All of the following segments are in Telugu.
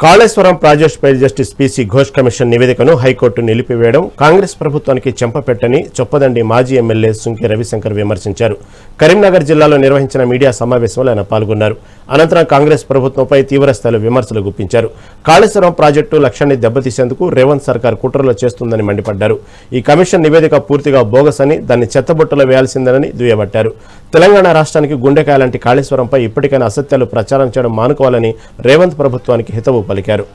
కాళేశ్వరం ప్రాజెక్టుపై జస్టిస్ పీసీ ఘోష్ కమిషన్ నివేదికను హైకోర్టు నిలిపివేయడం కాంగ్రెస్ ప్రభుత్వానికి చెంపపెట్టని చొప్పదండి మాజీ ఎమ్మెల్యే సుంకె రవిశంకర్ విమర్శించారు. కరీంనగర్ జిల్లాలో నిర్వహించిన మీడియా సమావేశంలో ఆయన పాల్గొన్నారు. అనంతరం కాంగ్రెస్ ప్రభుత్వంపై తీవ్రస్థాయిలో విమర్శలు గుప్పించారు. కాళేశ్వరం ప్రాజెక్టు లక్ష్యాన్ని దెబ్బతీసేందుకు రేవంత్ సర్కార్ కుట్రలు చేస్తుందని మండిపడ్డారు. ఈ కమిషన్ నివేదిక పూర్తిగా బోగస్ అని, దాన్ని చెత్తబుట్టలో వేయాల్సిందేనని దుయ్యబట్టారు. తెలంగాణ రాష్ట్రానికి గుండెకాయ లాంటి కాళేశ్వరంపై ఇప్పటికైనా అసత్యాలు ప్రచారం చేయడం మానుకోవాలని రేవంత్ ప్రభుత్వానికి హితవు పలికారు.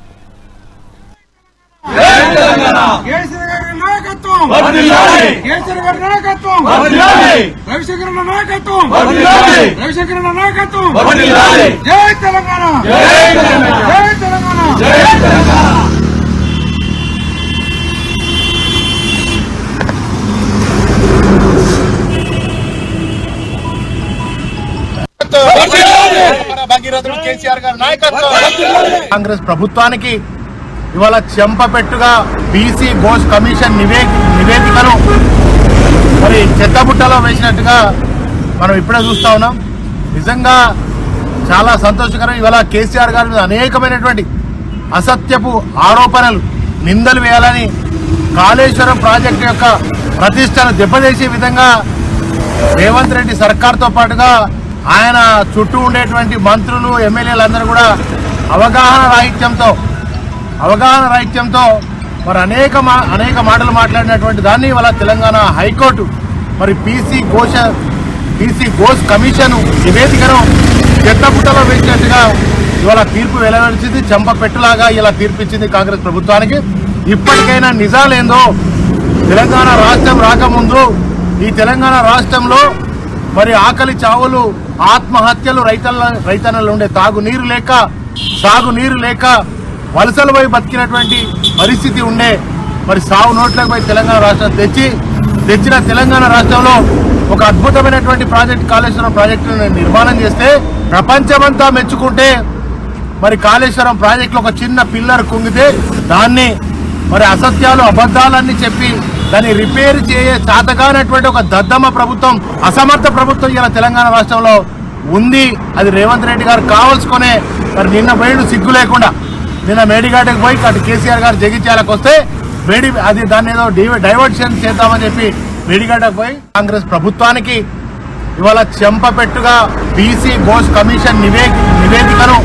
కాంగ్రెస్ ప్రభుత్వానికి ఇవాళ చెంపపెట్టుగా బీసీ ఘోష్ కమిషన్ నివేదికను మరి చెత్తబుట్టలో వేసినట్టుగా మనం ఇప్పుడే చూస్తా ఉన్నాం. నిజంగా చాలా సంతోషకరం. ఇవాళ కేసీఆర్ గారి మీద అనేకమైనటువంటి అసత్యపు ఆరోపణలు, నిందలు వేయాలని, కాళేశ్వరం ప్రాజెక్టు యొక్క ప్రతిష్టను దెబ్బతీసే విధంగా రేవంత్ రెడ్డి సర్కార్తో పాటుగా ఆయన చుట్టూ ఉండేటువంటి మంత్రులు, ఎమ్మెల్యేలందరూ కూడా అవగాహన రాహిత్యంతో మరి అనేక మాటలు మాట్లాడినటువంటి దాన్ని ఇవాళ తెలంగాణ హైకోర్టు మరి పీసీ ఘోష్ కమిషన్ నివేదికను చెత్తబుట్టలో వేసినట్టుగా ఇవాళ తీర్పు వెలువరించింది. చెంపపెట్టులాగా ఇలా తీర్పిచ్చింది కాంగ్రెస్ ప్రభుత్వానికి. ఇప్పటికైనా నిజాలేందో, తెలంగాణ రాష్ట్రం రాకముందు ఈ తెలంగాణ రాష్ట్రంలో మరి ఆకలి చావులు, ఆత్మహత్యలు, రైతన్నలు ఉండే సాగునీరు లేక వలసలు పోయి బతికినటువంటి పరిస్థితి ఉండే. మరి సాగు నోట్లకు పోయి తెలంగాణ రాష్ట్రం తెచ్చిన తెలంగాణ రాష్ట్రంలో ఒక అద్భుతమైనటువంటి ప్రాజెక్టు, కాళేశ్వరం ప్రాజెక్టును నిర్మాణం చేస్తే ప్రపంచమంతా మెచ్చుకుంటే మరి కాళేశ్వరం ప్రాజెక్టులో ఒక చిన్న పిల్లర్ కుంగితే దాన్ని మరి అసత్యాలు, అబద్ధాలన్నీ చెప్పి దాన్ని రిపేర్ చేతగానటువంటి ఒక దద్దమ్మ ప్రభుత్వం, అసమర్థ ప్రభుత్వం ఇలా తెలంగాణ రాష్ట్రంలో ఉంది. అది రేవంత్ రెడ్డి గారు కావాల్సుకునే మరి నిన్న పోయిడు సిగ్గు లేకుండా నిన్న మేడిగడ్డకు పోయి అటు కేసీఆర్ గారు జగిత్యాలకు వస్తే దాన్ని ఏదో డైవర్షన్ చేద్దామని చెప్పి మేడిగడ్డకు పోయి కాంగ్రెస్ ప్రభుత్వానికి ఇవాళ చెంపపెట్టుగా బీసీ ఘోష్ కమిషన్ నివేదికను